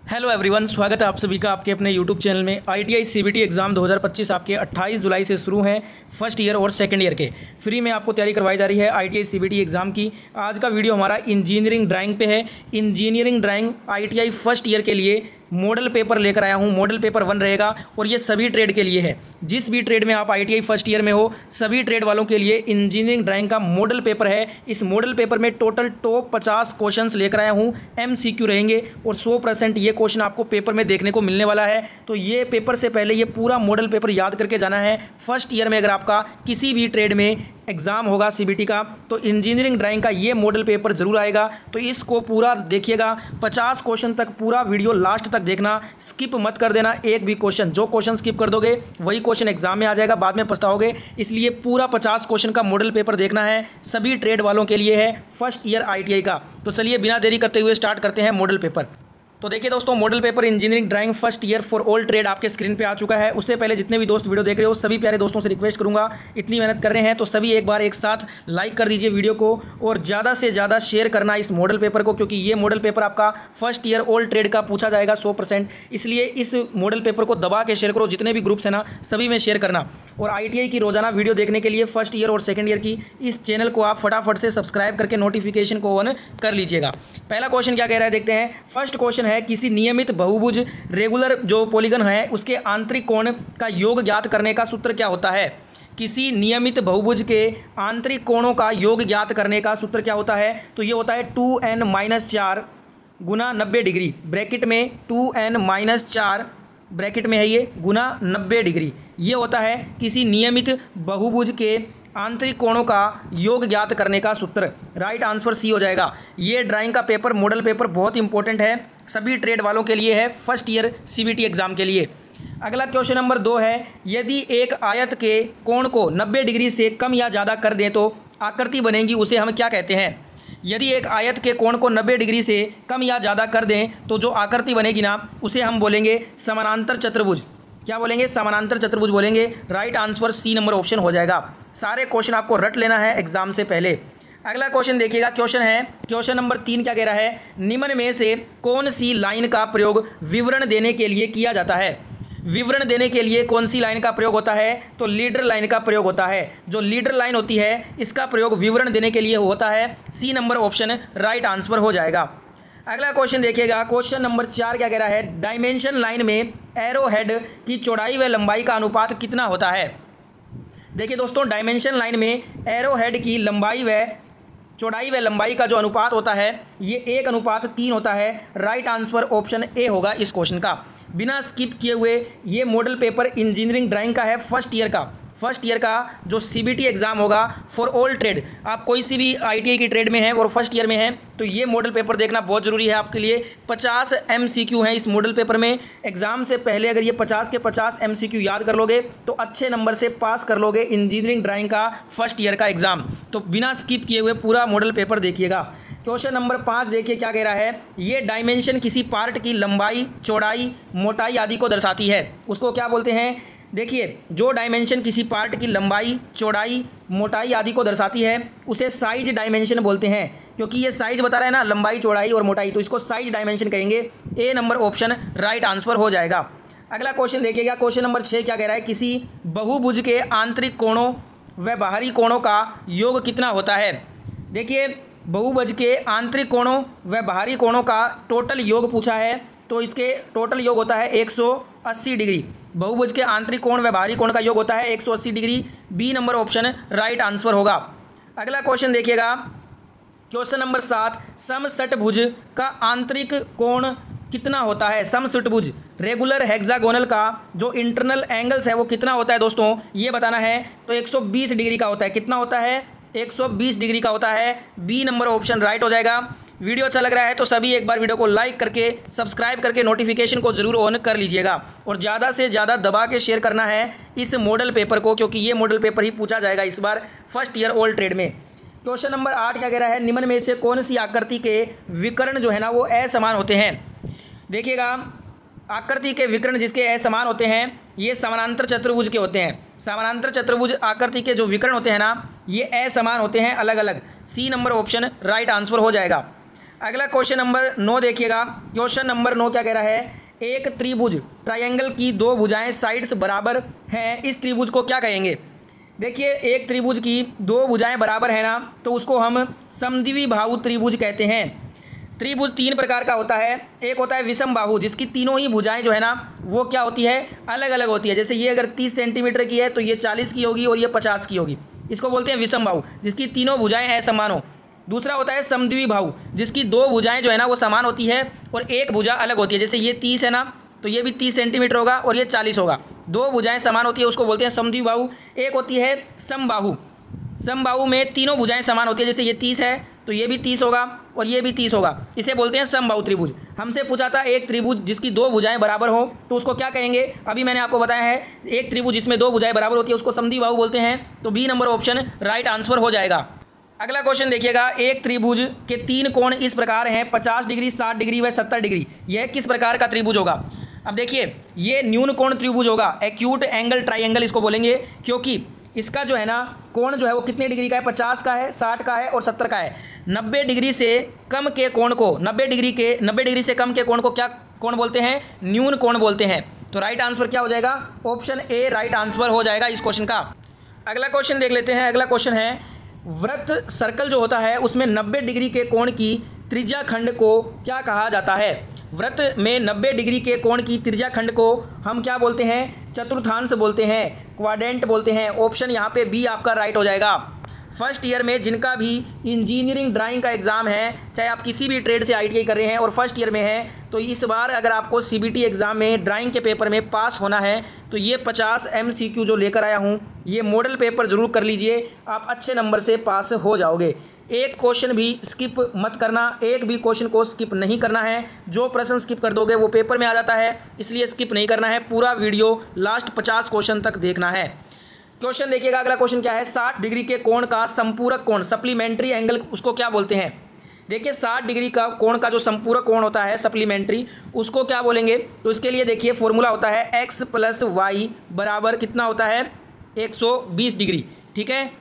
Hello everyone, स्वागत है आप सभी का आपके अपने यूट्यूब चैनल में। आईटीआई सीबीटी एग्ज़ाम 2025 आपके 28 जुलाई से शुरू हैं। फर्स्ट ईयर और सेकंड ईयर के फ्री में आपको तैयारी करवाई जा रही है आईटीआई सीबीटी एग्ज़ाम की। आज का वीडियो हमारा इंजीनियरिंग ड्राइंग पे है। Engineering drawing ITI first year के लिए मॉडल पेपर लेकर आया हूँ। मॉडल पेपर 1 रहेगा और ये सभी ट्रेड के लिए है। जिस भी ट्रेड में आप आईटीआई फर्स्ट ईयर में हो, सभी ट्रेड वालों के लिए इंजीनियरिंग ड्राइंग का मॉडल पेपर है। इस मॉडल पेपर में टोटल टॉप 50 क्वेश्चंस लेकर आया हूँ। एमसीक्यू रहेंगे और 100% ये क्वेश्चन आपको पेपर में देखने को मिलने वाला है। तो ये पेपर से पहले ये पूरा मॉडल पेपर याद करके जाना है। फर्स्ट ईयर में अगर आपका किसी भी ट्रेड में एग्जाम होगा सीबीटी का, तो इंजीनियरिंग ड्राइंग का ये मॉडल पेपर जरूर आएगा। तो इसको पूरा देखिएगा, 50 क्वेश्चन तक पूरा वीडियो लास्ट तक देखना, स्किप मत कर देना एक भी क्वेश्चन। जो क्वेश्चन स्किप कर दोगे वही क्वेश्चन एग्जाम में आ जाएगा, बाद में पछताओगे। इसलिए पूरा 50 क्वेश्चन का मॉडल पेपर देखना है। सभी ट्रेड वालों के लिए है फर्स्ट ईयर आईटीआई का। तो चलिए बिना देरी करते हुए स्टार्ट करते हैं मॉडल पेपर। तो देखिए दोस्तों, model paper engineering drawing first year for all trade आपके स्क्रीन पे आ चुका है। उससे पहले जितने भी दोस्त वीडियो देख रहे हो, सभी प्यारे दोस्तों से रिक्वेस्ट करूंगा, इतनी मेहनत कर रहे हैं तो सभी एक बार एक साथ लाइक कर दीजिए वीडियो को और ज़्यादा से ज़्यादा शेयर करना इस मॉडल पेपर को, क्योंकि ये मॉडल पेपर आपका फर्स्ट ईयर ऑल ट्रेड का पूछा जाएगा 100%। इसलिए इस मॉडल पेपर को दबा के शेयर करो, जितने भी ग्रुप्स हैं ना सभी में शेयर करना। और आईटीआई की रोजाना वीडियो देखने के लिए फर्स्ट ईयर और सेकेंड ईयर की इस चैनल को आप फटाफट से सब्सक्राइब करके नोटिफिकेशन को ऑन कर लीजिएगा। पहला क्वेश्चन क्या कह रहा है देखते हैं। फर्स्ट क्वेश्चन है, किसी नियमित बहुभुज रेगुलर जो पॉलीगन है उसके आंतरिक कोण का योग ज्ञात करने का सूत्र क्या होता है। किसी नियमित बहुभुज के आंतरिक कोणों का योग ज्ञात करने का सूत्र क्या होता है। तो ये होता है 2n-4 गुना 90 डिग्री, ब्रैकेट में 2n-4 ब्रैकेट में है ये, गुना 90 डिग्री। ये होता है किसी नियमित बहुभुज के आंतरिक कोणों का योग ज्ञात करने का सूत्र। राइट आंसर सी हो जाएगा। ये ड्राइंग का पेपर, मॉडल पेपर बहुत इंपॉर्टेंट है, सभी ट्रेड वालों के लिए है, फर्स्ट ईयर सीबीटी एग्जाम के लिए। अगला क्वेश्चन नंबर 2 है, यदि एक आयत के कोण को 90 डिग्री से कम या ज़्यादा कर दें तो आकृति बनेगी, उसे हम क्या कहते हैं। यदि एक आयत के कोण को 90 डिग्री से कम या ज़्यादा कर दें तो जो आकृति बनेगी ना, उसे हम बोलेंगे समानांतर चतुर्भुज। क्या बोलेंगे? समानांतर चतुर्भुज बोलेंगे। Right answer C number option हो जाएगा। सारे क्वेश्चन आपको रट लेना है एग्जाम से पहले। अगला क्वेश्चन देखिएगा, क्वेश्चन है क्वेश्चन नंबर 3 क्या कह रहा है, निम्न में से कौन सी लाइन का प्रयोग विवरण देने के लिए किया जाता है। विवरण देने के लिए कौन सी लाइन का प्रयोग होता है। तो लीडर लाइन का प्रयोग होता है। जो लीडर लाइन होती है इसका प्रयोग विवरण देने के लिए होता है। C number option right answer हो जाएगा। अगला क्वेश्चन देखिएगा, क्वेश्चन नंबर 4 क्या कह रहा है, डायमेंशन लाइन में एरो हेड की चौड़ाई व लंबाई का अनुपात कितना होता है। देखिए दोस्तों, डायमेंशन लाइन में एरो हेड की लंबाई व चौड़ाई व लंबाई का जो अनुपात होता है ये 1:3 होता है। राइट आंसर ऑप्शन ए होगा इस क्वेश्चन का। बिना स्किप किए हुए ये मॉडल पेपर इंजीनियरिंग ड्राइंग का है, फर्स्ट ईयर का जो सीबीटी एग्जाम होगा फॉर ऑल ट्रेड। आप कोई सी भी आईटीआई की ट्रेड में है और फर्स्ट ईयर में है तो ये मॉडल पेपर देखना बहुत ज़रूरी है आपके लिए। 50 एमसीक्यू हैं इस मॉडल पेपर में। एग्जाम से पहले अगर ये 50 के 50 एमसीक्यू याद कर लोगे तो अच्छे नंबर से पास कर लोगे इंजीनियरिंग ड्राइंग का फर्स्ट ईयर का एग्जाम। तो बिना स्किप किए हुए पूरा मॉडल पेपर देखिएगा। क्वेश्चन नंबर 5 देखिए क्या कह रहा है, ये डायमेंशन किसी पार्ट की लंबाई, चौड़ाई, मोटाई आदि को दर्शाती है, उसको क्या बोलते हैं। देखिए, जो डायमेंशन किसी पार्ट की लंबाई, चौड़ाई, मोटाई आदि को दर्शाती है उसे साइज डायमेंशन बोलते हैं। क्योंकि ये साइज बता रहा है ना, लंबाई, चौड़ाई और मोटाई, तो इसको साइज डायमेंशन कहेंगे। ए नंबर ऑप्शन राइट आंसर हो जाएगा। अगला क्वेश्चन देखिएगा, क्वेश्चन नंबर 6 क्या कह रहा है, किसी बहुभुज के आंतरिक कोणों व बाहरी कोणों का योग कितना होता है। देखिए, बहुभुज के आंतरिक कोणों व बाहरी कोणों का टोटल योग पूछा है, तो इसके टोटल योग होता है 180 डिग्री। बहुभुज के आंतरिक कोण व बाहरी कोण का योग होता है 180 degree. B number option right answer होगा। अगला क्वेश्चन देखिएगा, क्वेश्चन नंबर 7, समषटभुज का आंतरिक कोण कितना होता है। समषटभुज रेगुलर हेक्सागोनल का जो इंटरनल एंगल्स है वो कितना होता है दोस्तों, ये बताना है। तो 120 डिग्री का होता है। कितना होता है? 120 डिग्री का होता है। बी नंबर ऑप्शन राइट हो जाएगा। वीडियो अच्छा लग रहा है तो सभी एक बार वीडियो को लाइक करके सब्सक्राइब करके नोटिफिकेशन को जरूर ऑन कर लीजिएगा और ज़्यादा से ज़्यादा दबा के शेयर करना है इस मॉडल पेपर को, क्योंकि ये मॉडल पेपर ही पूछा जाएगा इस बार फर्स्ट ईयर ऑल ट्रेड में। क्वेश्चन नंबर 8 क्या कह रहा है, निम्न में से कौन सी आकृति के विकर्ण जो है ना वो असमान होते हैं। देखिएगा, आकृति के विकर्ण जिसके असमान होते हैं ये समानांतर चतुर्भुज के होते हैं। समानांतर चतुर्भुज आकृति के जो विकर्ण होते हैं ना ये असमान होते हैं, अलग अलग। C number option right answer हो जाएगा। अगला क्वेश्चन नंबर 9 देखिएगा। क्वेश्चन नंबर 9 क्या कह रहा है, एक त्रिभुज ट्रायंगल की दो भुजाएं साइड्स बराबर हैं, इस त्रिभुज को क्या कहेंगे। देखिए एक त्रिभुज की दो भुजाएं बराबर है ना, तो उसको हम समद्विबाहु त्रिभुज कहते हैं। त्रिभुज तीन प्रकार का होता है, एक होता है विषम बाहु जिसकी तीनों ही भुजाएं जो है ना वो क्या होती है, अलग अलग होती है। जैसे ये अगर 30 सेंटीमीटर की है तो ये 40 की होगी और ये 50 की होगी, इसको बोलते हैं विषम बाहु जिसकी तीनों भुजाएं असमान हो। दूसरा होता है समद्विबाहु जिसकी दो भुजाएं जो है ना वो समान होती है और एक भुजा अलग होती है। जैसे ये 30 है ना तो ये भी 30 सेंटीमीटर होगा और ये 40 होगा, दो भुजाएं समान होती है, उसको बोलते हैं समद्विबाहु। एक होती है समबाहु, समबाहु में तीनों भुजाएं समान होती है। जैसे ये 30 है तो ये भी 30 होगा और ये भी 30 होगा, इसे बोलते हैं समबाहु त्रिभुज। हमसे पूछा था एक त्रिभुज जिसकी दो भुजाएं बराबर हो तो उसको क्या कहेंगे। अभी मैंने आपको बताया है एक त्रिभुज जिसमें दो भुजाएं बराबर होती है उसको समद्विबाहु बोलते हैं, तो B number option right answer हो जाएगा। अगला क्वेश्चन देखिएगा, एक त्रिभुज के तीन कोण इस प्रकार हैं 50 डिग्री, 60 डिग्री व 70 डिग्री, यह किस प्रकार का त्रिभुज होगा। अब देखिए ये न्यून कोण त्रिभुज होगा, एक्यूट एंगल ट्राइंगल इसको बोलेंगे, क्योंकि इसका जो है ना कोण जो है वो कितने डिग्री का है, 50 का है, 60 का है और 70 का है। 90 डिग्री से कम के कोण को 90 डिग्री से कम के कोण को क्या कोण बोलते हैं, न्यून कोण बोलते हैं। तो राइट आंसर क्या हो जाएगा, ऑप्शन ए राइट आंसर हो जाएगा इस क्वेश्चन का। अगला क्वेश्चन देख लेते हैं। अगला क्वेश्चन है वृत्त सर्कल जो होता है उसमें 90 डिग्री के कोण की त्रिज्या खंड को क्या कहा जाता है। वृत्त में 90 डिग्री के कोण की त्रिज्या खंड को हम क्या बोलते हैं, चतुर्थांश बोलते हैं, क्वाड्रेंट बोलते हैं। ऑप्शन यहाँ पे बी आपका राइट हो जाएगा। फर्स्ट ईयर में जिनका भी इंजीनियरिंग ड्राइंग का एग्ज़ाम है, चाहे आप किसी भी ट्रेड से आईटीआई कर रहे हैं और फर्स्ट ईयर में हैं, तो इस बार अगर आपको सीबीटी एग्ज़ाम में ड्राइंग के पेपर में पास होना है तो ये 50 एमसीक्यू जो लेकर आया हूँ ये मॉडल पेपर ज़रूर कर लीजिए, आप अच्छे नंबर से पास हो जाओगे। एक क्वेश्चन भी स्किप मत करना, एक भी क्वेश्चन को स्किप नहीं करना है। जो प्रश्न स्किप कर दोगे वो पेपर में आ जाता है, इसलिए स्किप नहीं करना है, पूरा वीडियो लास्ट 50 क्वेश्चन तक देखना है। क्वेश्चन देखिएगा। अगला क्वेश्चन क्या है, 60 डिग्री के कोण का संपूरक कोण सप्लीमेंट्री एंगल उसको क्या बोलते हैं। देखिए 60 डिग्री का कोण का जो संपूरक कोण होता है सप्लीमेंट्री, उसको क्या बोलेंगे। तो इसके लिए देखिए फॉर्मूला होता है x + y बराबर कितना होता है, 120 डिग्री। ठीक है,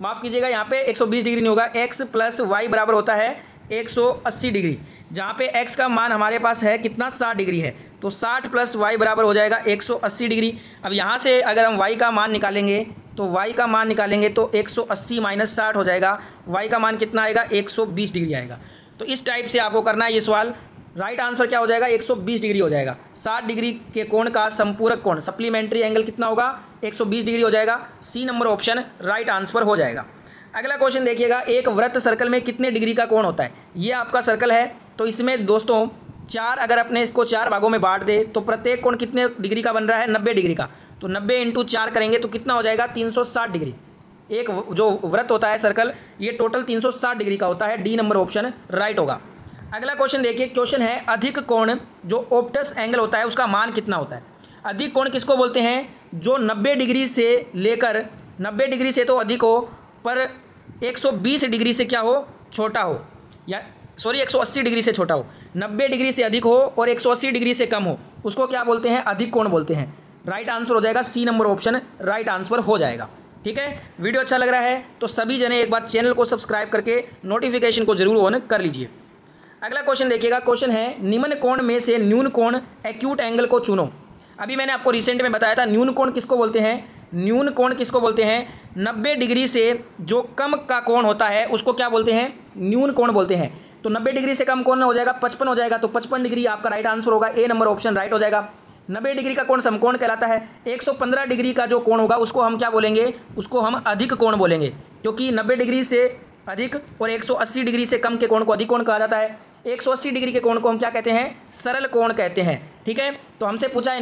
माफ़ कीजिएगा यहाँ पे 120 डिग्री नहीं होगा, x + y बराबर होता है 180 डिग्री। जहाँ पे x का मान हमारे पास है कितना, 60 डिग्री है, तो 60 + y बराबर हो जाएगा 180 डिग्री। अब यहाँ से अगर हम y का मान निकालेंगे तो y का मान निकालेंगे तो 180 - 60 हो जाएगा, y का मान कितना आएगा, 120 डिग्री आएगा। तो इस टाइप से आपको करना है ये सवाल। राइट आंसर क्या हो जाएगा, 120 डिग्री हो जाएगा। 60 डिग्री के कोण का संपूरक कोण सप्लीमेंट्री एंगल कितना होगा, 120 डिग्री हो जाएगा। C number option right answer हो जाएगा। अगला क्वेश्चन देखिएगा, एक वृत्त सर्कल में कितने डिग्री का कोण होता है। ये आपका सर्कल है, तो इसमें दोस्तों चार, अगर अपने इसको 4 भागों में बांट दे तो प्रत्येक कोण कितने डिग्री का बन रहा है, 90 डिग्री का। तो 90 × 4 करेंगे तो कितना हो जाएगा, 360 डिग्री। एक जो वृत्त होता है सर्कल ये टोटल 360 डिग्री का होता है, डी नंबर ऑप्शन राइट होगा। अगला क्वेश्चन देखिए, क्वेश्चन है अधिक कोण जो ऑप्टस एंगल होता है उसका मान कितना होता है। अधिक कोण किसको बोलते हैं, जो 90 डिग्री से लेकर 90 डिग्री से तो अधिक हो पर 120 डिग्री से क्या हो, छोटा हो, या सॉरी 180 डिग्री से छोटा हो। 90 डिग्री से अधिक हो और 180 डिग्री से कम हो, उसको क्या बोलते हैं, अधिक कोण बोलते हैं। राइट आंसर हो जाएगा C number option right answer हो जाएगा। ठीक है, वीडियो अच्छा लग रहा है तो सभी जने एक बार चैनल को सब्सक्राइब करके नोटिफिकेशन को जरूर ऑन कर लीजिए। अगला क्वेश्चन देखिएगा, क्वेश्चन है निम्न कोण में से न्यून कोण एक्यूट एंगल को चुनो। अभी मैंने आपको रिसेंट में बताया था न्यून कोण किसको बोलते हैं, न्यून कोण किसको बोलते हैं, 90 डिग्री से जो कम का कोण होता है उसको क्या बोलते हैं, न्यून कोण बोलते हैं। तो 90 डिग्री से कम कोण हो जाएगा 55 हो जाएगा, तो 55 डिग्री आपका राइट आंसर होगा, ए नंबर ऑप्शन राइट हो जाएगा। 90 डिग्री का कोण समकोण कहलाता है। 115 डिग्री का जो कोण होगा उसको हम क्या बोलेंगे, उसको हम अधिक कोण बोलेंगे, क्योंकि 90 डिग्री से अधिक और 180 डिग्री से कम के कोण को अधिक कोण कहा जाता है। 180 डिग्री के कोण को हम क्या कहते हैं, सरल कोण कहते हैं। ठीक है, तो हमसे पूछा है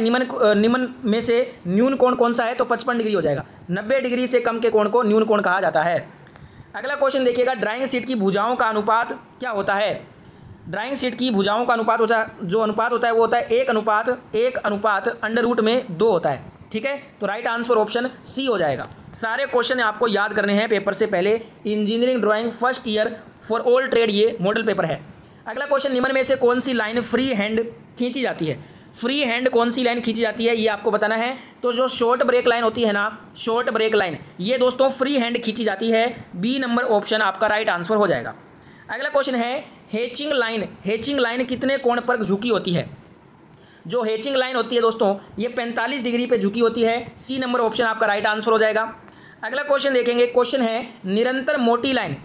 निम्न में से न्यून कोण कौन सा है, तो 55 डिग्री हो जाएगा। 90 डिग्री से कम के कोण को न्यून कोण कहा जाता है। अगला क्वेश्चन देखिएगा, ड्राइंग शीट की भुजाओं का अनुपात क्या होता है। ड्राइंग शीट की भुजाओं का अनुपात होता है, जो अनुपात होता है वो होता है 1:1 √2 होता है। ठीक है, तो राइट आंसर ऑप्शन सी हो जाएगा। सारे क्वेश्चन आपको याद करने हैं पेपर से पहले। Engineering drawing first year for all trade ये मॉडल पेपर है। अगला क्वेश्चन, निम्न में से कौन सी लाइन फ्री हैंड खींची जाती है। फ्री हैंड कौन सी लाइन खींची जाती है ये आपको बताना है। तो जो शॉर्ट ब्रेक लाइन होती है ना, शॉर्ट ब्रेक लाइन, ये दोस्तों फ्री हैंड खींची जाती है। बी नंबर ऑप्शन आपका राइट आंसर हो जाएगा। अगला क्वेश्चन है हैचिंग लाइन, हैचिंग लाइन कितने कोण पर झुकी होती है? जो हैचिंग लाइन होती है दोस्तों ये 45 डिग्री पे झुकी होती है। सी नंबर ऑप्शन आपका राइट आंसर हो जाएगा। अगला क्वेश्चन देखेंगे, क्वेश्चन है निरंतर मोटी लाइन,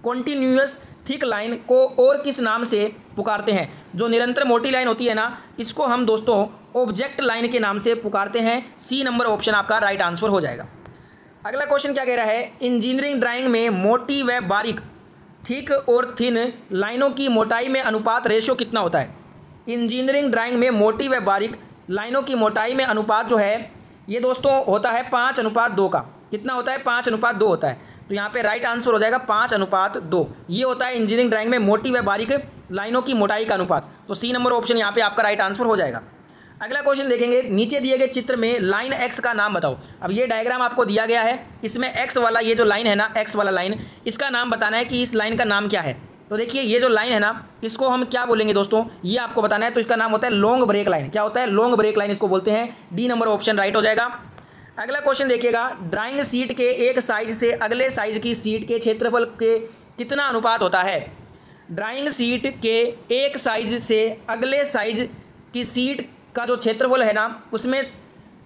कॉन्टिन्यूअस थिक लाइन को और किस नाम से पुकारते हैं? जो निरंतर मोटी लाइन होती है ना, इसको हम दोस्तों ऑब्जेक्ट लाइन के नाम से पुकारते हैं। सी नंबर ऑप्शन आपका राइट आंसर हो जाएगा। अगला क्वेश्चन क्या कह रहा है, इंजीनियरिंग ड्राइंग में मोटी व बारीक, थिक और थिन लाइनों की मोटाई में अनुपात रेशियो कितना होता है? इंजीनियरिंग ड्राइंग में मोटी व बारीक लाइनों की मोटाई में अनुपात जो है ये दोस्तों होता है 5:2 का। कितना होता है? 5:2 होता है। तो यहाँ पे राइट आंसर हो जाएगा 5:2। ये होता है इंजीनियरिंग ड्राइंग में मोटी व बारीक लाइनों की मोटाई का अनुपात। तो सी नंबर ऑप्शन यहाँ पे आपका राइट आंसर हो जाएगा। अगला क्वेश्चन देखेंगे, नीचे दिए गए चित्र में लाइन एक्स का नाम बताओ। अब ये डायग्राम आपको दिया गया है, इसमें एक्स वाला ये जो लाइन है ना, एक्स वाला लाइन, इसका नाम बताना है कि इस लाइन का नाम क्या है। तो देखिए ये जो लाइन है ना, इसको हम क्या बोलेंगे दोस्तों, ये आपको बताना है। तो इसका नाम होता है लॉन्ग ब्रेक लाइन। क्या होता है? लॉन्ग ब्रेक लाइन इसको बोलते हैं। डी नंबर ऑप्शन राइट हो जाएगा। अगला क्वेश्चन देखिएगा, ड्राइंग सीट के एक साइज से अगले साइज की सीट के क्षेत्रफल के कितना अनुपात होता है? ड्राइंग सीट के एक साइज से अगले साइज की सीट का जो क्षेत्रफल है ना, उसमें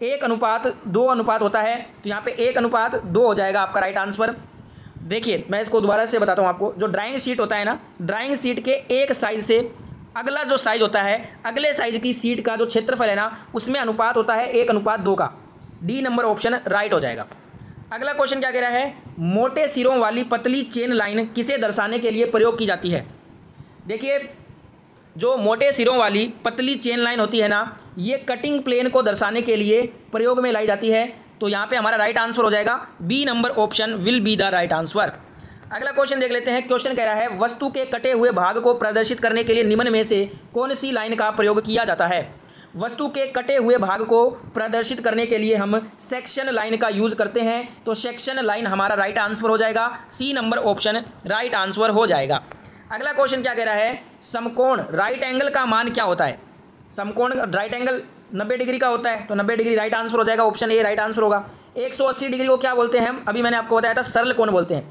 1:2 अनुपात होता है। तो यहाँ पे 1:2 हो जाएगा आपका राइट आंसर। देखिए मैं इसको दोबारा से बताता हूँ आपको। जो ड्राइंग सीट होता है ना, ड्राइंग सीट के एक साइज से अगला जो साइज होता है, अगले साइज की सीट का जो क्षेत्रफल है ना, उसमें अनुपात होता है 1:2 का। डी नंबर ऑप्शन राइट हो जाएगा। अगला क्वेश्चन क्या कह रहा है, मोटे सिरों वाली पतली चेन लाइन किसे दर्शाने के लिए प्रयोग की जाती है? देखिए जो मोटे सिरों वाली पतली चेन लाइन होती है ना, ये कटिंग प्लेन को दर्शाने के लिए प्रयोग में लाई जाती है। तो यहाँ पे हमारा राइट आंसर हो जाएगा B number option will be the right answer. अगला क्वेश्चन देख लेते हैं। क्वेश्चन कह रहा है, वस्तु के कटे हुए भाग को प्रदर्शित करने के लिए निम्न में से कौन सी लाइन का प्रयोग किया जाता है? वस्तु के कटे हुए भाग को प्रदर्शित करने के लिए हम सेक्शन लाइन का यूज करते हैं। तो सेक्शन लाइन हमारा राइट आंसर हो जाएगा। C number option right answer हो जाएगा। अगला क्वेश्चन क्या कह रहा है, समकोण राइट एंगल का मान क्या होता है? समकोण राइट एंगल 90 डिग्री का होता है। तो 90 डिग्री राइट आंसर हो जाएगा। ऑप्शन ए राइट आंसर होगा। 180 डिग्री को क्या बोलते हैं हम? अभी मैंने आपको बताया था सरल कोण बोलते हैं।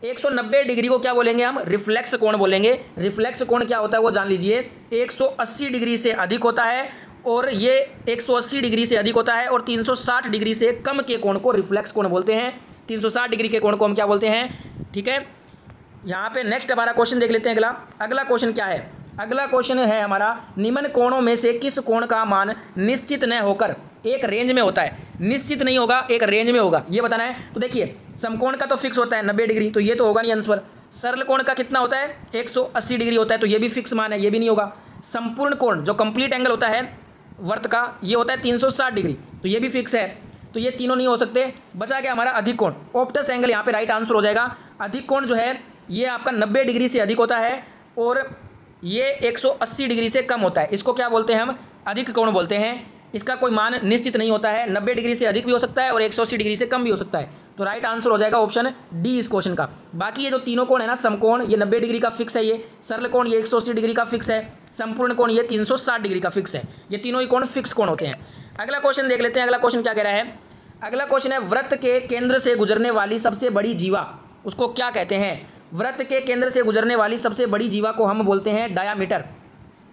190 डिग्री को क्या बोलेंगे हम? रिफ्लेक्स कोण बोलेंगे। रिफ्लेक्स कोण क्या होता है वो जान लीजिए। 180 डिग्री से अधिक होता है और ये 180 डिग्री से अधिक होता है और 360 डिग्री से कम के कोण को रिफ्लेक्स कोण बोलते हैं। 360 डिग्री के कोण को हम क्या बोलते हैं? ठीक है, यहाँ पे नेक्स्ट हमारा क्वेश्चन देख लेते हैं। अगला क्वेश्चन क्या है? अगला क्वेश्चन है हमारा, निम्न कोणों में से किस कोण का मान निश्चित न होकर एक रेंज में होता है? निश्चित नहीं होगा, एक रेंज में होगा, ये बताना है। तो देखिए समकोण का तो फिक्स होता है 90 डिग्री, तो ये तो होगा नहीं आंसर। सरल कोण का कितना होता है? 180 डिग्री होता है, तो ये भी फिक्स मान है, ये भी नहीं होगा। संपूर्ण कोण जो कंप्लीट एंगल होता है वर्त का, ये होता है 360 डिग्री, तो ये भी फिक्स है। तो ये तीनों नहीं हो सकते। बचा गया हमारा अधिक कोण, ऑप्टस एंगल, यहाँ पे राइट आंसर हो जाएगा। अधिक कोण जो है ये आपका 90 डिग्री से अधिक होता है और ये 180 डिग्री से कम होता है। इसको क्या बोलते हैं हम? अधिक कोण बोलते हैं। इसका कोई मान निश्चित नहीं होता है, 90 डिग्री से अधिक भी हो सकता है और 180 डिग्री से कम भी हो सकता है। तो राइट आंसर हो जाएगा ऑप्शन डी इस क्वेश्चन का। बाकी ये जो तीनों कोण है ना, समकोण ये 90 डिग्री का फिक्स है, ये सरल कोण ये 180 डिग्री का फिक्स है, संपूर्ण कोण ये 360 डिग्री का फिक्स है। ये तीनों ही कोण फिक्स कोण होते हैं। अगला क्वेश्चन देख लेते हैं। अगला क्वेश्चन क्या कह रहा है? अगला क्वेश्चन है, वृत्त के केंद्र से गुजरने वाली सबसे बड़ी जीवा उसको क्या कहते हैं? वृत्त के केंद्र से गुजरने वाली सबसे बड़ी जीवा को हम बोलते हैं डायामीटर,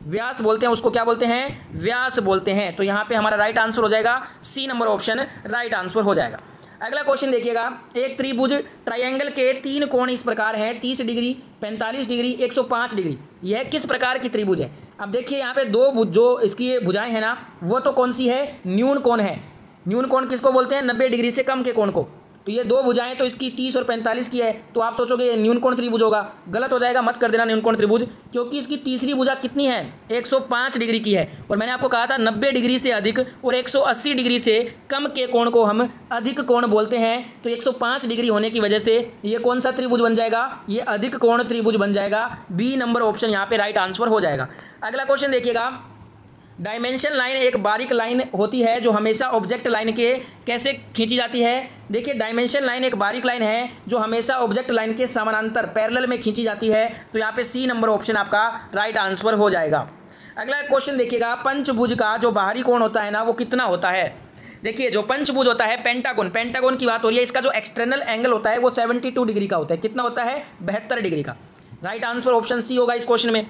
व्यास बोलते हैं, उसको क्या बोलते हैं? व्यास बोलते हैं। तो यहाँ पे हमारा राइट आंसर हो जाएगा C number option right answer हो जाएगा। अगला क्वेश्चन देखिएगा, एक त्रिभुज ट्रायंगल के 3 कोण इस प्रकार हैं, 30 डिग्री, 45 डिग्री, 105 डिग्री। यह किस प्रकार की त्रिभुज है? अब देखिए यहाँ पे दो जो इसकी भुजाएं हैं ना, वो तो कौन सी है? न्यून कोण है। न्यून कोण किसको बोलते हैं? 90 डिग्री से कम के कोण को। तो ये दो भुजाएं तो इसकी 30 और 45 की है, तो आप सोचोगे ये न्यून कोण त्रिभुज होगा। गलत हो जाएगा, मत कर देना न्यून कोण त्रिभुज, क्योंकि इसकी तीसरी भुजा कितनी है? 105 डिग्री की है। और मैंने आपको कहा था 90 डिग्री से अधिक और 180 डिग्री से कम के कोण को हम अधिक कोण बोलते हैं। तो 105 डिग्री होने की वजह से ये कौन सा त्रिभुज बन जाएगा? ये अधिक कोण त्रिभुज बन जाएगा। बी नंबर ऑप्शन यहाँ पे राइट आंसर हो जाएगा। अगला क्वेश्चन देखिएगा, डायमेंशन लाइन एक बारीक लाइन होती है जो हमेशा ऑब्जेक्ट लाइन के कैसे खींची जाती है? देखिए डायमेंशन लाइन एक बारीक लाइन है जो हमेशा ऑब्जेक्ट लाइन के समानांतर पैरेलल में खींची जाती है। तो यहाँ पे सी नंबर ऑप्शन आपका राइट आंसर हो जाएगा। अगला क्वेश्चन देखिएगा, पंचभुज का जो बाहरी कोण होता है ना, वो कितना होता है? देखिए जो पंचभुज होता है, पेंटागन की बात हो रही है, इसका जो एक्सटर्नल एंगल होता है वो 72 डिग्री का होता है। कितना होता है? 72 डिग्री का। राइट आंसर ऑप्शन सी होगा इस क्वेश्चन में।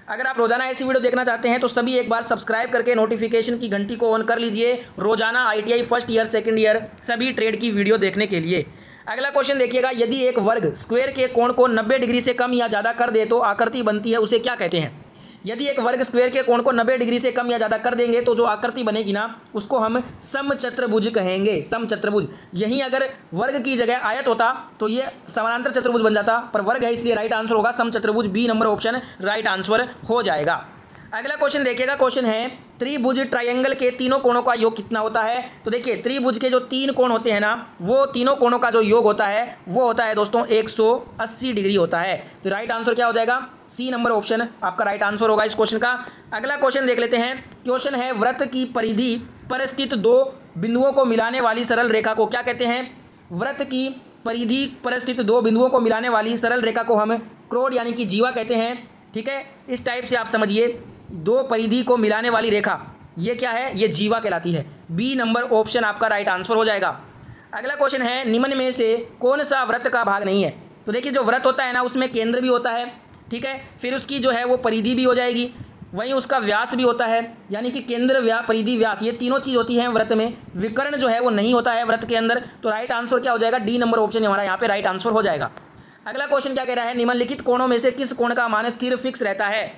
अगर आप रोजाना ऐसी वीडियो देखना चाहते हैं तो सभी एक बार सब्सक्राइब करके नोटिफिकेशन की घंटी को ऑन कर लीजिए, रोजाना ITI first year second year सभी ट्रेड की वीडियो देखने के लिए। अगला क्वेश्चन देखिएगा, यदि एक वर्ग स्क्वायर के कोण को 90 डिग्री से कम या ज़्यादा कर दे तो आकृति बनती है, उसे क्या कहते हैं? यदि एक वर्ग स्क्वायर के कोण को 90 डिग्री से कम या ज़्यादा कर देंगे तो जो आकृति बनेगी ना उसको हम समचतुर्भुज कहेंगे, समचतुर्भुज। यहीं अगर वर्ग की जगह आयत होता तो ये समानांतर चतुर्भुज बन जाता, पर वर्ग है इसलिए राइट आंसर होगा समचतुर्भुज, B number option right answer हो जाएगा। अगला क्वेश्चन देखिएगा, क्वेश्चन है त्रिभुज ट्रायंगल के तीनों कोणों का योग कितना होता है? तो देखिए त्रिभुज के जो तीन कोण होते हैं ना वो तीनों कोणों का जो योग होता है वो होता है दोस्तों 180 डिग्री होता है। तो राइट आंसर क्या हो जाएगा? सी नंबर ऑप्शन आपका राइट आंसर होगा इस क्वेश्चन का। अगला क्वेश्चन देख लेते हैं, क्वेश्चन है वृत्त की परिधि पर स्थित दो बिंदुओं को मिलाने वाली सरल रेखा को क्या कहते हैं? वृत्त की परिधि पर स्थित दो बिंदुओं को मिलाने वाली सरल रेखा को हम क्रोड यानी कि जीवा कहते हैं। ठीक है, इस टाइप से आप समझिए, दो परिधि को मिलाने वाली रेखा ये क्या है? ये जीवा कहलाती है। बी नंबर ऑप्शन आपका राइट आंसर हो जाएगा। अगला क्वेश्चन है, निम्न में से कौन सा वृत्त का भाग नहीं है? तो देखिए जो वृत्त होता है ना उसमें केंद्र भी होता है, ठीक है, फिर उसकी जो है वो परिधि भी हो जाएगी, वहीं उसका व्यास भी होता है, यानी कि केंद्र परिधि व्यास ये तीनों चीज़ होती हैं वृत्त में। विकर्ण जो है वो नहीं होता है वृत्त के अंदर। तो राइट आंसर क्या हो जाएगा? डी नंबर ऑप्शन हमारा यहाँ पे राइट आंसर हो जाएगा। अगला क्वेश्चन क्या कह रहा है, निम्नलिखित कोणों में से किस कोण का मान स्थिर फिक्स रहता है?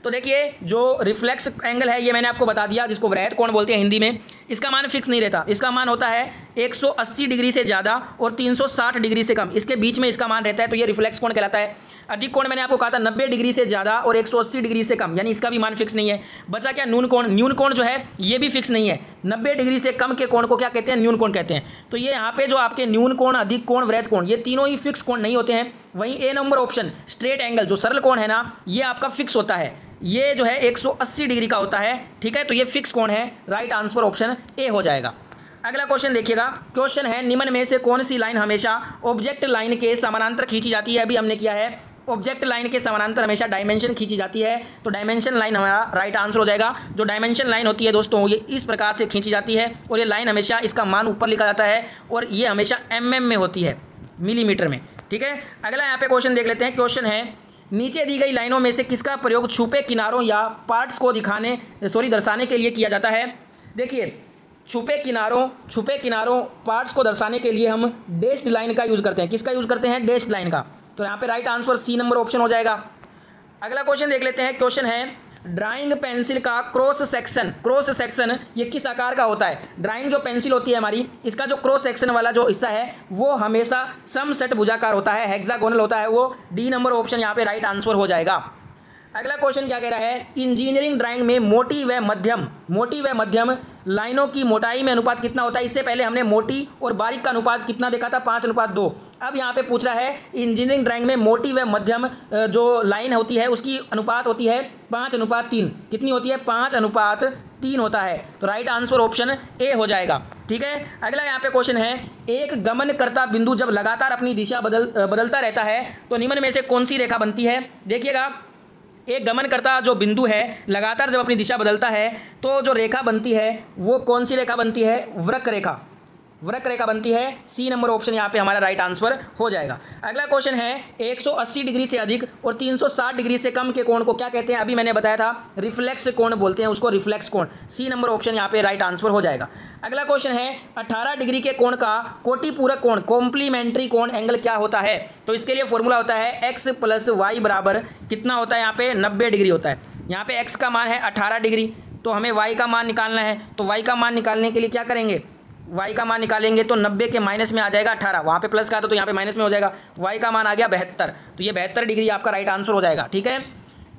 तो देखिए जो रिफ्लेक्स एंगल है ये मैंने आपको बता दिया, जिसको वृत्त कोण बोलते हैं हिंदी में, इसका मान फिक्स नहीं रहता। इसका मान होता है 180 डिग्री से ज़्यादा और 360 डिग्री से कम, इसके बीच में इसका मान रहता है, तो ये रिफ्लेक्स कोण कहलाता है। अधिक कोण मैंने आपको कहा था 90 डिग्री से ज़्यादा और 180 डिग्री से कम, यानी इसका भी मान फिक्स नहीं है। बचा क्या? न्यून कोण। न्यून कोण जो है ये भी फिक्स नहीं है। 90 डिग्री से कम के कोण को क्या कहते हैं? न्यून कोण कहते हैं। तो ये यहाँ पे जो आपके न्यून कोण, अधिक कोण, वृत्त कोण ये तीनों ही फिक्स कोण नहीं होते हैं। वहीं ए नंबर ऑप्शन स्ट्रेट एंगल जो सरल कोण है ना ये आपका फिक्स होता है, ये जो है 180 डिग्री का होता है। ठीक है, तो ये फिक्स कोण है, राइट आंसर ऑप्शन ए हो जाएगा। अगला क्वेश्चन देखिएगा, क्वेश्चन है निम्न में से कौन सी लाइन हमेशा ऑब्जेक्ट लाइन के समानांतर खींची जाती है? अभी हमने किया है, ऑब्जेक्ट लाइन के समानांतर हमेशा डायमेंशन खींची जाती है, तो डायमेंशन लाइन हमारा राइट आंसर हो जाएगा। जो डायमेंशन लाइन होती है दोस्तों ये इस प्रकार से खींची जाती है और ये लाइन हमेशा इसका मान ऊपर लिखा जाता है और ये हमेशा mm में होती है, मिलीमीटर में। ठीक है, अगला यहाँ पे क्वेश्चन देख लेते हैं, क्वेश्चन है नीचे दी गई लाइनों में से किसका प्रयोग छुपे किनारों या पार्ट्स को दर्शाने के लिए किया जाता है? देखिए छुपे किनारों पार्ट्स को दर्शाने के लिए हम डैश्ड लाइन का यूज़ करते हैं। किसका यूज़ करते हैं? डैश्ड लाइन का। तो यहाँ पे right answer C number option हो जाएगा। अगला क्वेश्चन देख लेते हैं, क्वेश्चन है ड्राइंग पेंसिल का क्रॉस सेक्शन ये किस आकार का होता है? ड्राइंग जो पेंसिल होती है हमारी, इसका जो क्रॉस सेक्शन वाला जो हिस्सा है वो हमेशा समषट भुजाकार होता है, हेक्सागोनल होता है वो। डी नंबर ऑप्शन यहाँ पे राइट आंसर हो जाएगा। अगला क्वेश्चन क्या कह रहा है, इंजीनियरिंग ड्राइंग में मोटी व मध्यम लाइनों की मोटाई में अनुपात कितना होता है? इससे पहले हमने मोटी और बारीक का अनुपात कितना देखा था? 5:2। अब यहाँ पे पूछ रहा है इंजीनियरिंग ड्राइंग में मोटी व मध्यम जो लाइन होती है उसकी अनुपात होती है 5:3। कितनी होती है? 5:3 होता है। तो राइट आंसर ऑप्शन ए हो जाएगा। ठीक है, अगला यहाँ पे क्वेश्चन है एक गमनकर्ता बिंदु जब लगातार अपनी दिशा बदलता रहता है तो निम्न में से कौन सी रेखा बनती है? देखिएगा एक गमनकर्ता जो बिंदु है लगातार जब अपनी दिशा बदलता है तो जो रेखा बनती है वो कौन सी रेखा बनती है? वृक्क रेखा बनती है। सी नंबर ऑप्शन यहाँ पे हमारा राइट आंसर हो जाएगा। अगला क्वेश्चन है 180 डिग्री से अधिक और 360 डिग्री से कम के कोण को क्या कहते हैं? अभी मैंने बताया था रिफ्लेक्स कोण बोलते हैं उसको, रिफ्लेक्स कोण। सी नंबर ऑप्शन यहाँ पे राइट आंसर हो जाएगा। अगला क्वेश्चन है 18 डिग्री के कोण का कोटिपूरक कोण, कॉम्प्लीमेंट्री कोण एंगल क्या होता है? तो इसके लिए फॉर्मूला होता है x + y बराबर कितना होता है? यहाँ पे 90 डिग्री होता है। यहाँ पे x का मान है 18 डिग्री, तो हमें y का मान निकालना है। तो y का मान निकालने के लिए क्या करेंगे? y का मान निकालेंगे तो 90 के माइनस में आ जाएगा 18, वहाँ पे प्लस का था तो यहाँ पे माइनस में हो जाएगा। y का मान आ गया 72, तो ये 72 डिग्री आपका राइट आंसर हो जाएगा। ठीक है,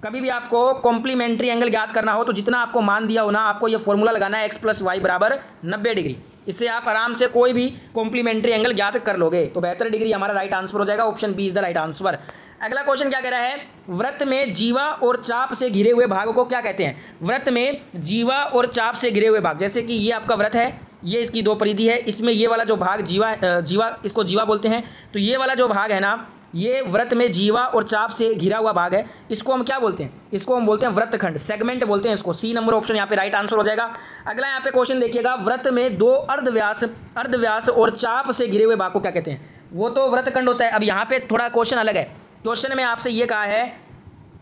कभी भी आपको कॉम्प्लीमेंट्री एंगल ज्ञात करना हो तो जितना आपको मान दिया हो ना आपको ये फॉर्मूला लगाना है x + y बराबर 90 डिग्री। इससे आप आराम से कोई भी कॉम्प्लीमेंट्री एंगल ज्ञात कर लोगे। तो 72 डिग्री हमारा राइट आंसर हो जाएगा, option B is the right answer. अगला क्वेश्चन क्या कह रहा है, वृत्त में जीवा और चाप से घिरे हुए भाग को क्या कहते हैं? वृत्त में जीवा और चाप से घिरे हुए भाग, जैसे कि ये आपका वृत्त है, ये इसकी दो परिधि है, इसमें ये वाला जो भाग जीवा इसको जीवा बोलते हैं। तो ये वाला जो भाग है ना ये वृत्त में जीवा और चाप से घिरा हुआ भाग है, इसको हम क्या बोलते हैं? इसको हम बोलते हैं वृत्तखंड, सेगमेंट बोलते हैं इसको। सी नंबर ऑप्शन यहाँ पे राइट आंसर हो जाएगा। अगला यहाँ पे क्वेश्चन देखिएगा, वृत्त में दो अर्धव्यास और चाप से घिरे हुए भाग को क्या कहते हैं? वो तो वृत्तखंड होता है। अब यहाँ पे थोड़ा क्वेश्चन अलग है, क्वेश्चन में आपसे ये कहा है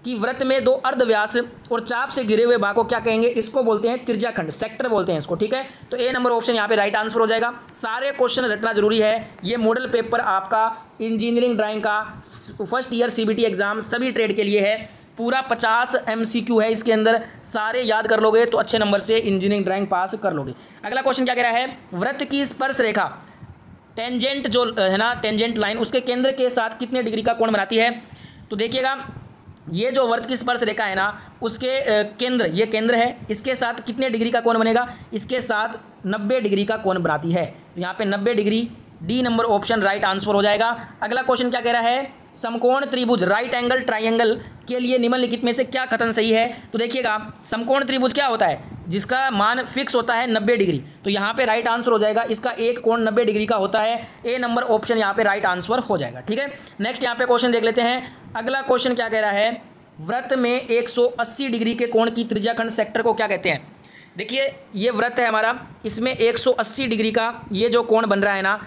कि वृत्त में 2 अर्धव्यास और चाप से घिरे हुए भाग को क्या कहेंगे? इसको बोलते हैं त्रिज्याखंड, सेक्टर बोलते हैं इसको, ठीक है। तो ए नंबर ऑप्शन यहाँ पे राइट आंसर हो जाएगा। सारे क्वेश्चन रटना जरूरी है। ये मॉडल पेपर आपका इंजीनियरिंग ड्राइंग का फर्स्ट ईयर सीबीटी एग्जाम सभी ट्रेड के लिए है। पूरा 50 MCQ है इसके अंदर, सारे याद कर लोगे तो अच्छे नंबर से इंजीनियरिंग ड्राइंग पास कर लोगे। अगला क्वेश्चन क्या कह रहा है? वृत्त की स्पर्श रेखा टेंजेंट जो है ना, टेंजेंट लाइन, उसके केंद्र के साथ कितने डिग्री का कोण बनाती है? तो देखिएगा, ये जो वृत्त की स्पर्श रेखा है ना, उसके केंद्र, ये केंद्र है, इसके साथ कितने डिग्री का कोण बनेगा? इसके साथ 90 डिग्री का कोण बनाती है। तो यहाँ पे 90 degree, D number option right answer हो जाएगा। अगला क्वेश्चन क्या कह रहा है? समकोण त्रिभुज राइट एंगल ट्राइंगल के लिए निम्नलिखित में से क्या कथन सही है? तो देखिएगा, समकोण त्रिभुज क्या होता है? जिसका मान फिक्स होता है 90 डिग्री। तो यहाँ पे राइट आंसर हो जाएगा, इसका एक कोण 90 डिग्री का होता है। ए नंबर ऑप्शन यहाँ पे राइट आंसर हो जाएगा, ठीक है। नेक्स्ट यहाँ पे क्वेश्चन देख लेते हैं। अगला क्वेश्चन क्या कह रहा है? वृत्त में 180 डिग्री के कोण की त्रिज्याखंड सेक्टर को क्या कहते हैं? देखिए, ये वृत्त है हमारा, इसमें 180 डिग्री का ये जो कोण बन रहा है ना,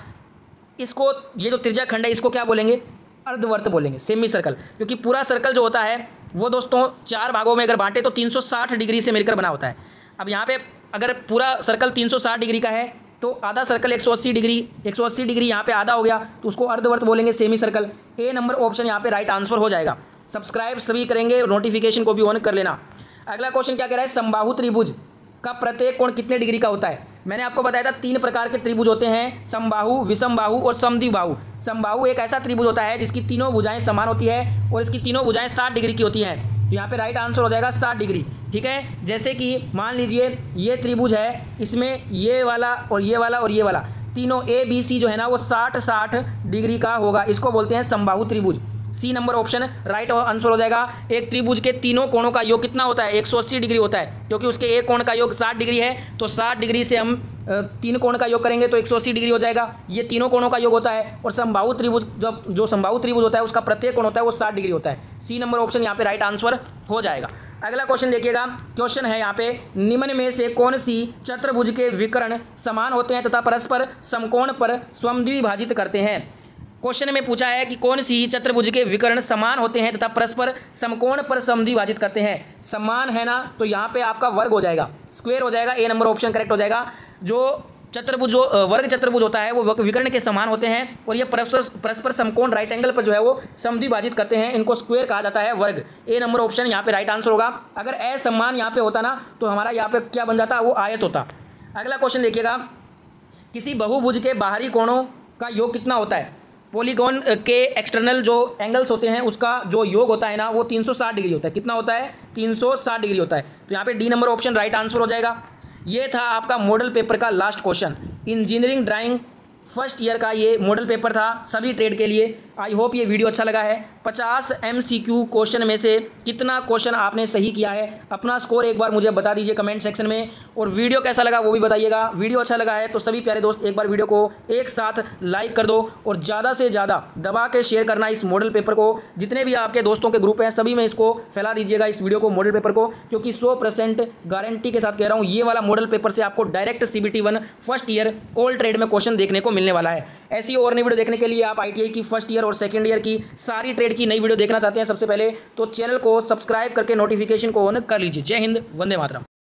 इसको, ये जो त्रिज्याखंड है इसको क्या बोलेंगे? अर्धवर्त बोलेंगे, सेमी सर्कल। क्योंकि पूरा सर्कल जो होता है वो दोस्तों 4 भागों में अगर बांटे तो 360 डिग्री से मिलकर बना होता है। अब यहाँ पे अगर पूरा सर्कल 360 डिग्री का है तो आधा सर्कल 180 डिग्री यहाँ पे आधा हो गया, तो उसको अर्धवर्त बोलेंगे, सेमी सर्कल। ए नंबर ऑप्शन यहाँ पे राइट आंसर हो जाएगा। सब्सक्राइब सभी करेंगे, नोटिफिकेशन को भी ऑन कर लेना। अगला क्वेश्चन क्या कह रहा है? समबाहु त्रिभुज का प्रत्येक कोण कितने डिग्री का होता है? मैंने आपको बताया था 3 प्रकार के त्रिभुज होते हैं, समबाहु, विषमबाहु और समद्विबाहु। समबाहु एक ऐसा त्रिभुज होता है जिसकी तीनों भुजाएं समान होती है और इसकी तीनों भुजाएं 60 डिग्री की होती हैं। तो यहाँ पे राइट आंसर हो जाएगा 60 डिग्री, ठीक है। जैसे कि मान लीजिए ये त्रिभुज है, इसमें ये वाला और ये वाला और ये वाला तीनों ABC जो है ना वो 60-60 डिग्री का होगा, इसको बोलते हैं समबाहु त्रिभुज। C number option right answer हो जाएगा। एक त्रिभुज के तीनों कोणों का योग कितना होता है? 180 डिग्री होता है, क्योंकि उसके एक कोण का योग 60 डिग्री है। तो 60 डिग्री से हम 3 कोण का योग करेंगे तो 180 डिग्री हो जाएगा। ये तीनों कोणों का योग होता है। और समबाहु त्रिभुज, जो समबाहु त्रिभुज होता है उसका प्रत्येक कोण होता है वो 60 डिग्री होता है। सी नंबर ऑप्शन यहाँ पे राइट आंसर हो जाएगा। अगला क्वेश्चन देखिएगा, क्वेश्चन है यहाँ पे, निम्न में से कौन सी चतुर्भुज के विकर्ण समान होते हैं तथा परस्पर समकोण पर समद्विभाजित करते हैं? क्वेश्चन में पूछा है कि कौन सी चतुर्भुज के विकर्ण समान होते हैं तथा परस्पर समकोण पर समद्विभाजित करते हैं। समान है ना, तो यहाँ पे आपका वर्ग हो जाएगा, स्क्वायर हो जाएगा। ए नंबर ऑप्शन करेक्ट हो जाएगा। जो चतुर्भुज, जो वर्ग चतुर्भुज होता है वो विकर्ण के समान होते हैं और ये परस्पर समकोण राइट एंगल पर जो है वो समद्विभाजित करते हैं, इनको स्क्वायर कहा जाता है, वर्ग। ए नंबर ऑप्शन यहाँ पे राइट आंसर होगा। अगर असमान यहाँ पे होता ना तो हमारा यहाँ पे क्या बन जाता? वो आयत होता। अगला क्वेश्चन देखिएगा, किसी बहुभुज के बाहरी कोणों का योग कितना होता है? पॉलीगॉन के एक्सटर्नल जो एंगल्स होते हैं उसका जो योग होता है ना वो 360 डिग्री होता है। कितना होता है? 360 डिग्री होता है। तो यहाँ पे D number option right answer हो जाएगा। ये था आपका मॉडल पेपर का last question. Engineering drawing first year का ये मॉडल पेपर था सभी ट्रेड के लिए। आई होप ये वीडियो अच्छा लगा है। 50 MCQ क्वेश्चन में से कितना क्वेश्चन आपने सही किया है, अपना स्कोर एक बार मुझे बता दीजिए कमेंट सेक्शन में। और वीडियो कैसा लगा वो भी बताइएगा। वीडियो अच्छा लगा है तो सभी प्यारे दोस्त एक बार वीडियो को एक साथ लाइक कर दो और ज़्यादा से ज़्यादा दबा के शेयर करना इस मॉडल पेपर को। जितने भी आपके दोस्तों के ग्रुप हैं सभी में इसको फैला दीजिएगा, इस वीडियो को, मॉडल पेपर को, क्योंकि 100% गारंटी के साथ कह रहा हूँ ये वाला मॉडल पेपर से आपको direct CBT 1 first year all trade में क्वेश्चन देखने को मिलने वाला है। ऐसी और नई वीडियो देखने के लिए आप ITI की फर्स्ट ईयर और सेकंड ईयर की सारी ट्रेड की नई वीडियो देखना चाहते हैं सबसे पहले तो चैनल को सब्सक्राइब करके नोटिफिकेशन को ऑन कर लीजिए। जय हिंद, वंदे मातरम।